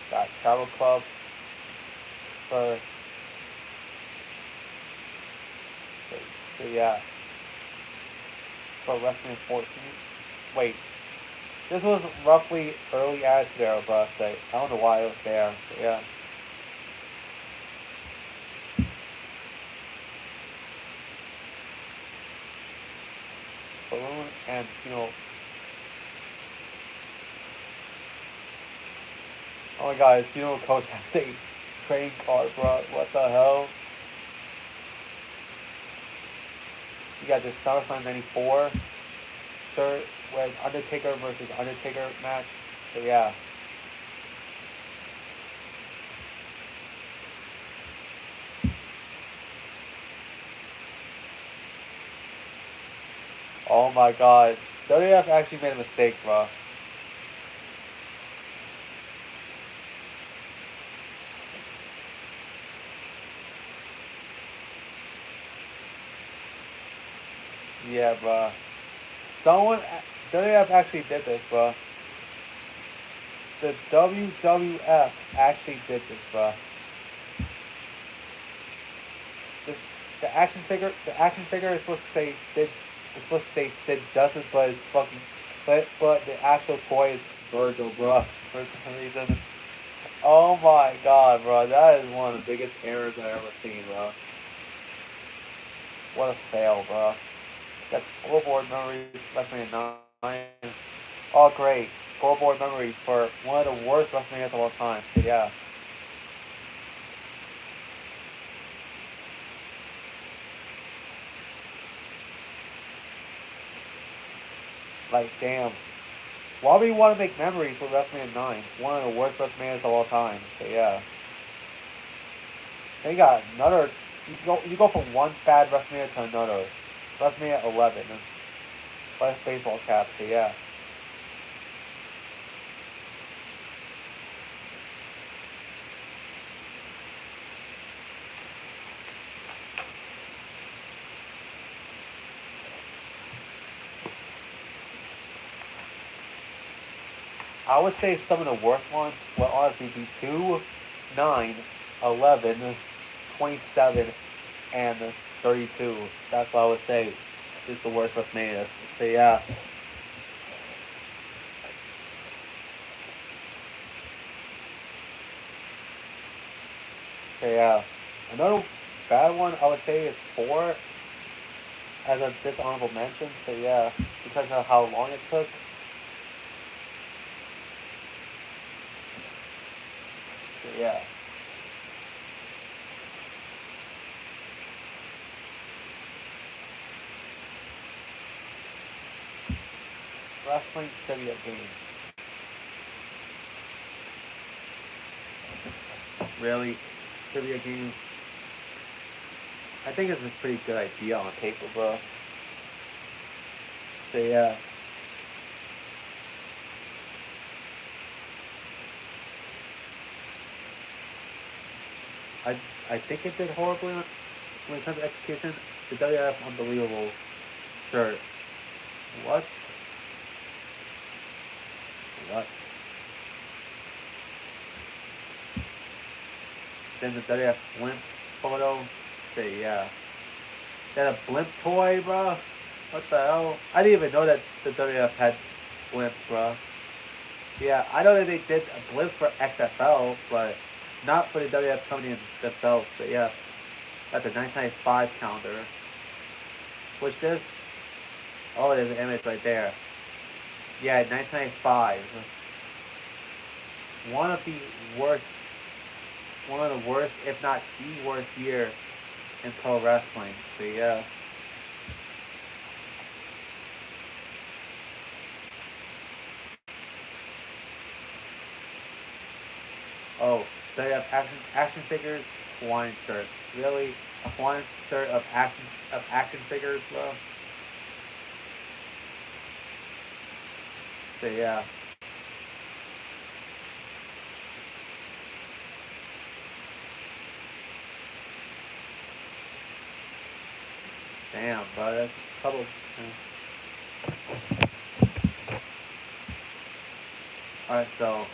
Got Travel Club for so yeah. for WrestleMania 14. Wait, this was roughly early Attitude Era, bro. So I don't know why it was there. But yeah. Balloon and oh my god, Coach has a trading card, bro. What the hell? You got this SummerSlam '94 shirt with Undertaker versus Undertaker match. So yeah. Oh my god. WWF actually made a mistake, bro. Yeah, bro. Someone, WWF actually did this, bro. The WWF actually did this, bro. The, the action figure is supposed to say Sid, it's supposed to say Sid Justice, but it's fucking, but the actual toy is Virgil, bro. For some reason. Oh my god, bro. That is one of the biggest errors I've ever seen, bro. What a fail, bro. That's scoreboard memories, WrestleMania 9. Oh, great. Scoreboard memories for one of the worst WrestleManias of all time. So, yeah. Like, damn. Why would you want to make memories for WrestleMania 9? One of the worst WrestleManias of all time. So, yeah. Then you got another. You go from one bad WrestleMania to another. WrestleMania 11. Last baseball cap. So, yeah. I would say some of the worst ones will honestly be 2, 9, 11, 27, and 32. That's what I would say is the worst WrestleMania. So yeah. So yeah. Another bad one I would say is 4 as a dishonorable mention. So yeah, because of how long it took. So yeah. Wrestling trivia game. Really? Trivia game? I think it's a pretty good idea on paper, bro. So yeah. I I think it did horribly when it comes to execution. The WF unbelievable. Sure. What? What? Then the WF blimp photo. Say yeah. That a blimp toy, bro? What the hell? I didn't even know that the WF had blimps, bro. Yeah, I know that they did a blimp for XFL, but not for the WF company themselves. But yeah, that's a 1995 calendar. Which this? Oh, there's an image right there. Yeah, 1995. One of the worst, one of the worst, if not the worst year in pro wrestling. So yeah. Oh, they have action figures, Hawaiian shirts. Really, a Hawaiian shirt of action figures, bro. So yeah. Damn, bro. That's a couple. All right, so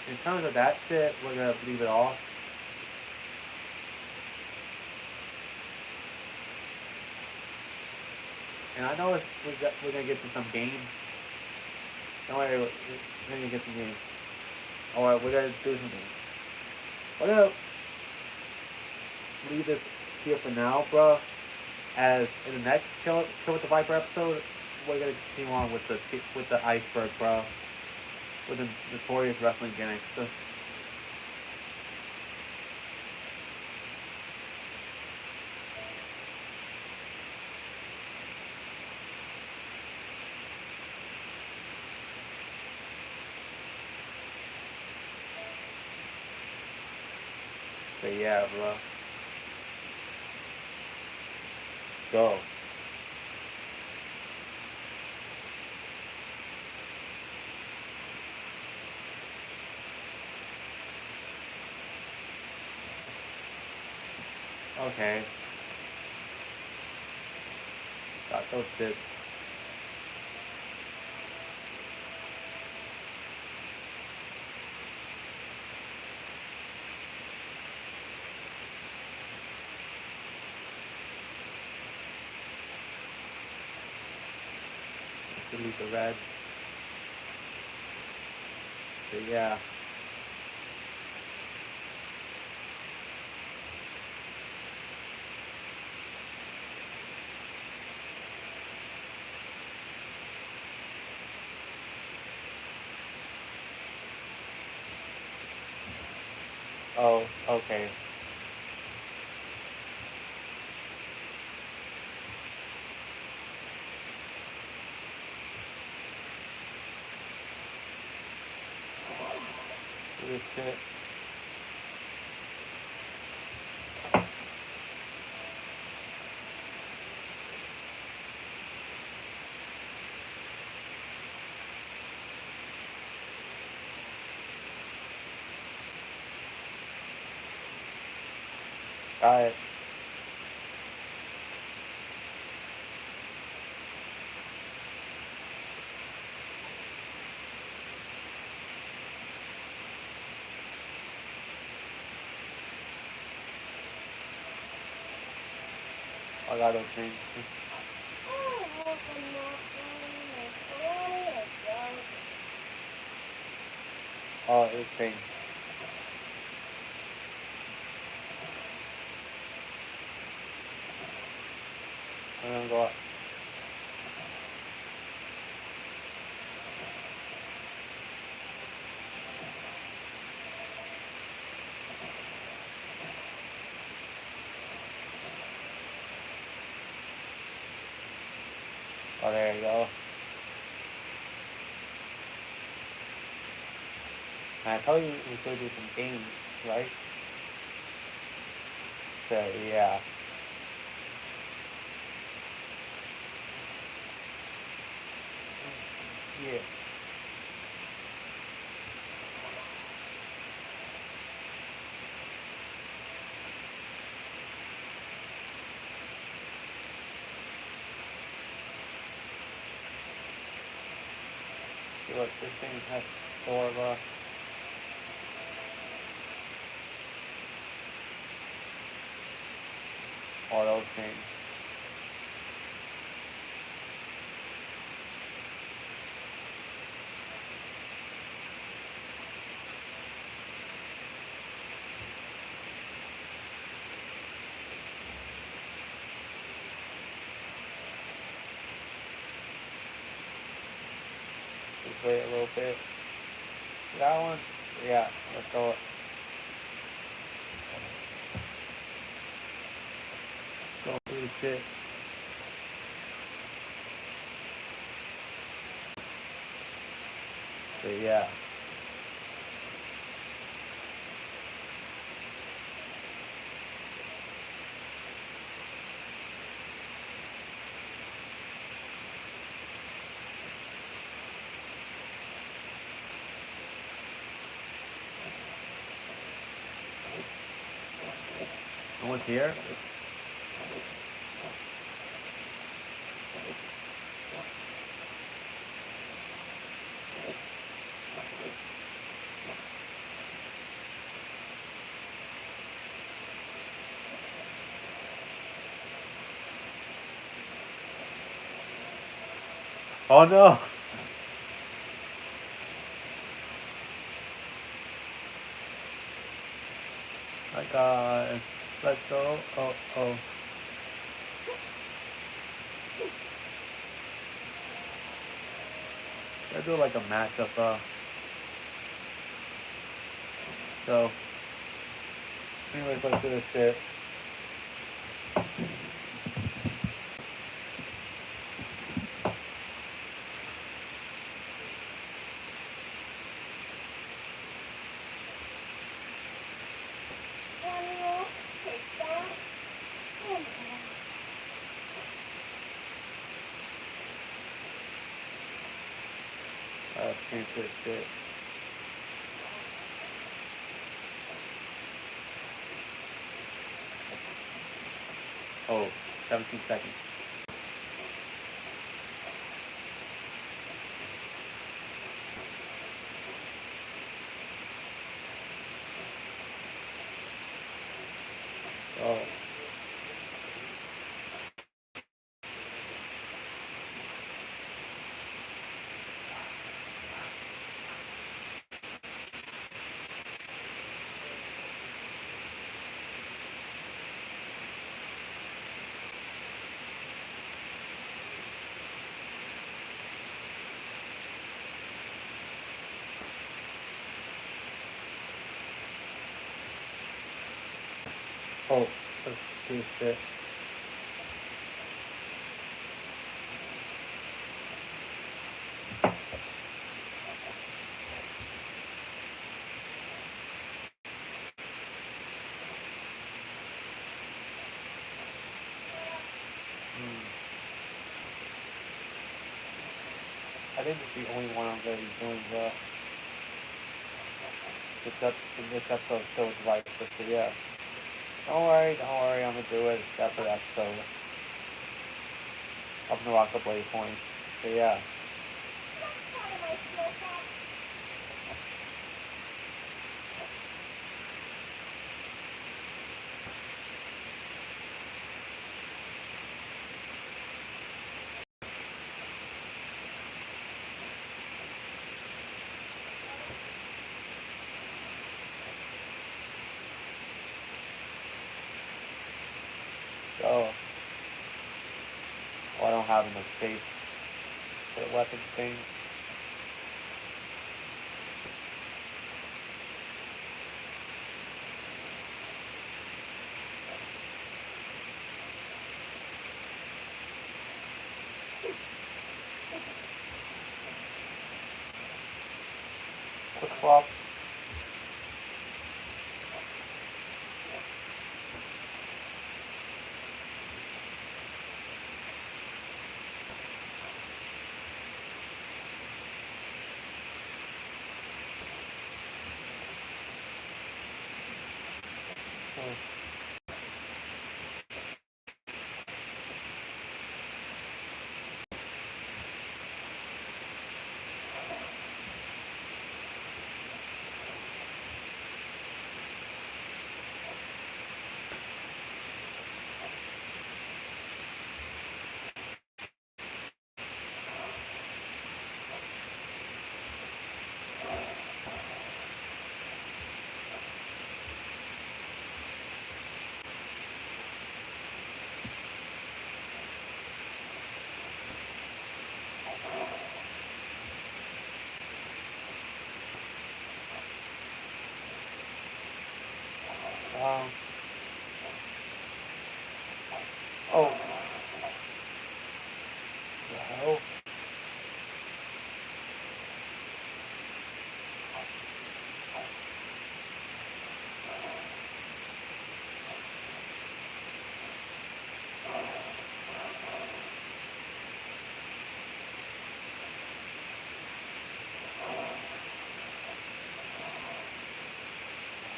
in terms of that shit, we're gonna leave it off. And I know we're gonna get to some games. Don't worry, we're gonna get some games. Or we're gonna do some games. We're gonna leave this here for now, bro. As in the next Kill with the Viper episode, we're gonna continue on with the iceberg, bro. With the notorious wrestling gimmicks. So yeah, bro. Go. Okay. Got those bits. Delete the red. So yeah. Oh, okay. This shit. Got it. I got those things. Oh, this thing. I'm gonna go up. Oh, there you go. And I told you we could do some games, right? So yeah. Yeah. See what this thing has for all those things. Just wait a little bit. That one? Yeah, let's go. Go through the shit. So yeah. No one's here? Oh no! My God. Let's go. Oh, oh. Let's do like a matchup, So, anyways, let's do this shit. Change this shit. Oh, 17 seconds. Oh. Oh, let's do this shit. I think it's the only one I'm going to be doing this episode shows right so yeah. Don't worry, I'm gonna do it separate episode of Naraka Blade Point. So yeah. So, I don't have enough space for the weapon thing. Quick swap. Um, oh. The hell?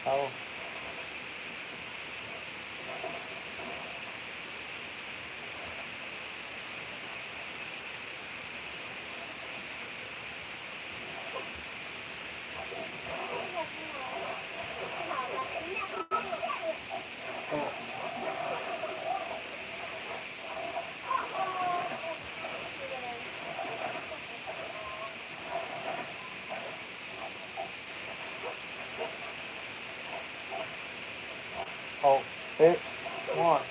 Oh. Hey, come on.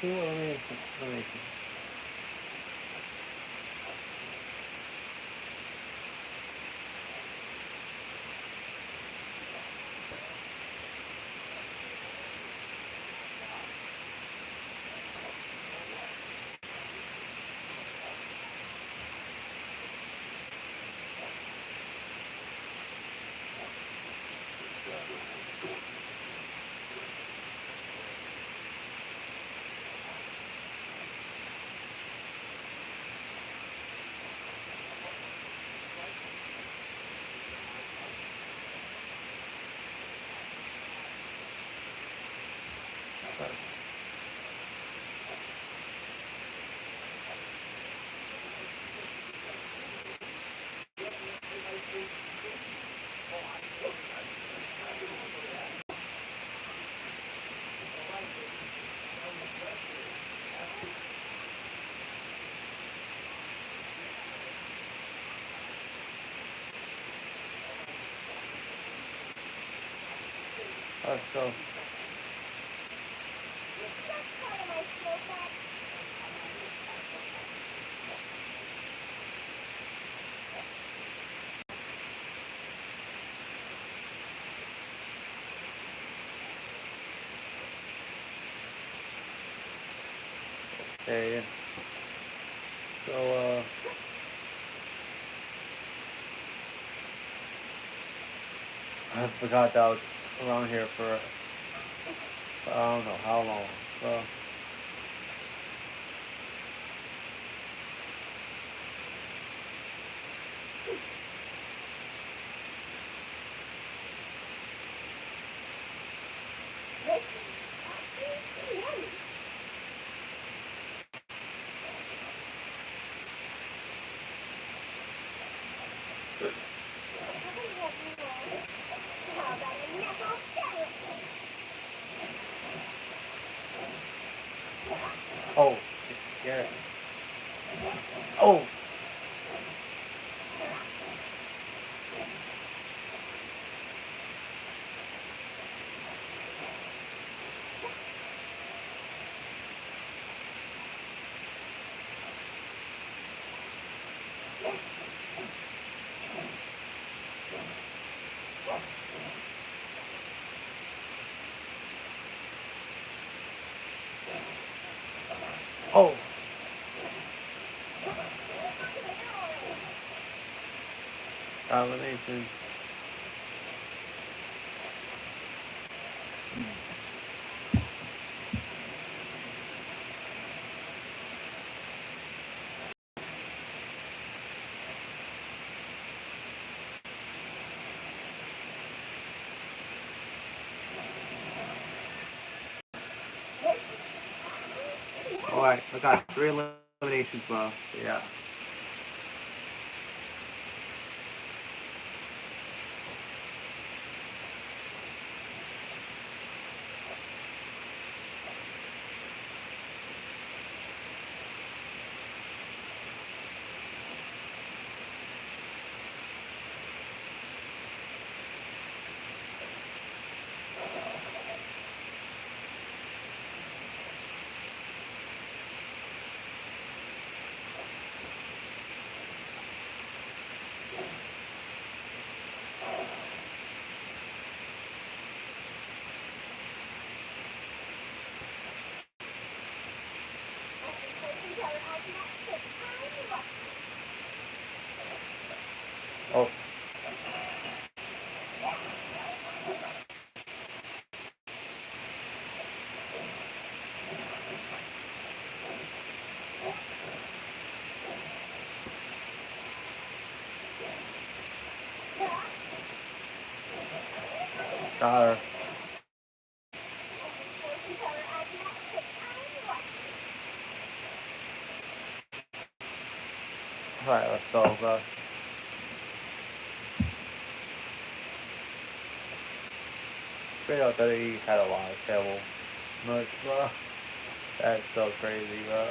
Team elimination. Elimination. Let's go. Okay. So, I forgot that I was around here for I don't know how long. So, oh, yeah. Oh, oh. Elimination. All right, I got 3 eliminations left. Yeah. Oh, got her. All right, let's go, bro. Straight up WWE had a lot of terrible merch, bro. That's so crazy, bro.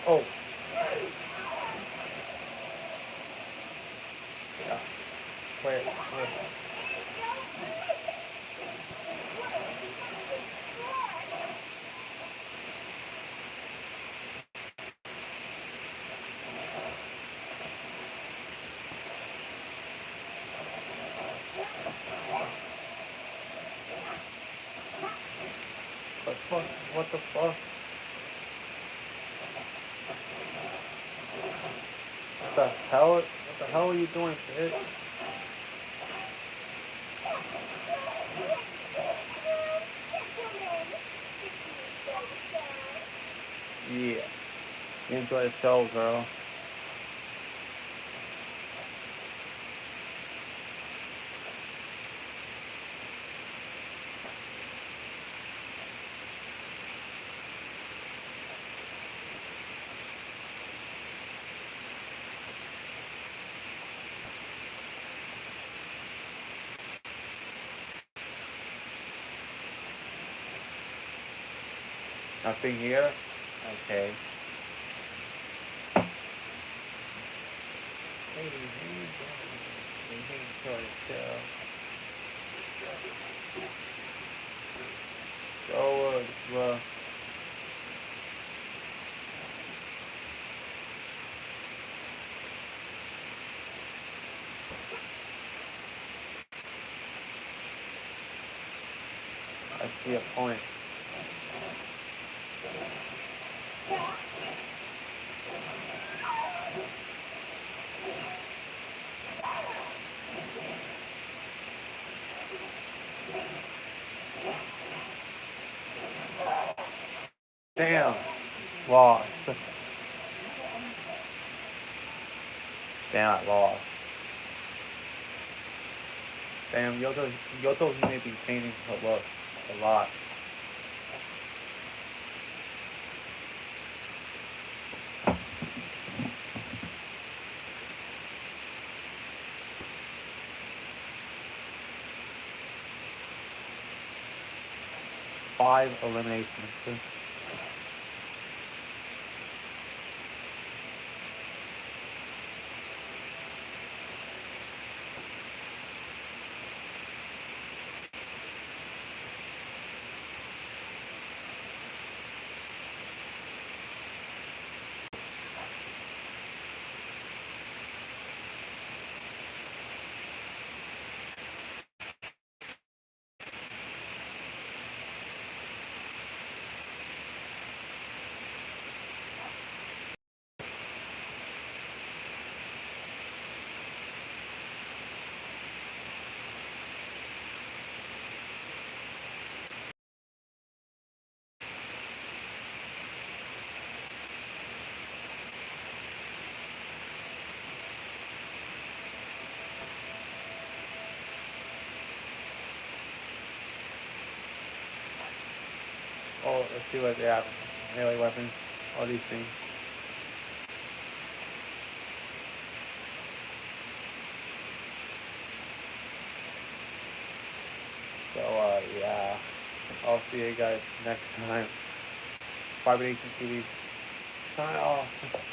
Oh. Yeah. Wait. What the fuck? What the fuck? What the hell? What the hell are you doing, kid? Yeah. You enjoy the show, girl. Nothing here? Okay. Hey, enjoy the show. Go, bro. I see a point. Damn. Lost. Damn, I lost. Damn, Yoto, he may be changing her look a lot. Five eliminations. Oh, let's see what they have. Melee weapons. All these things. So, yeah. I'll see you guys next time. Five Nation TV. Sign off.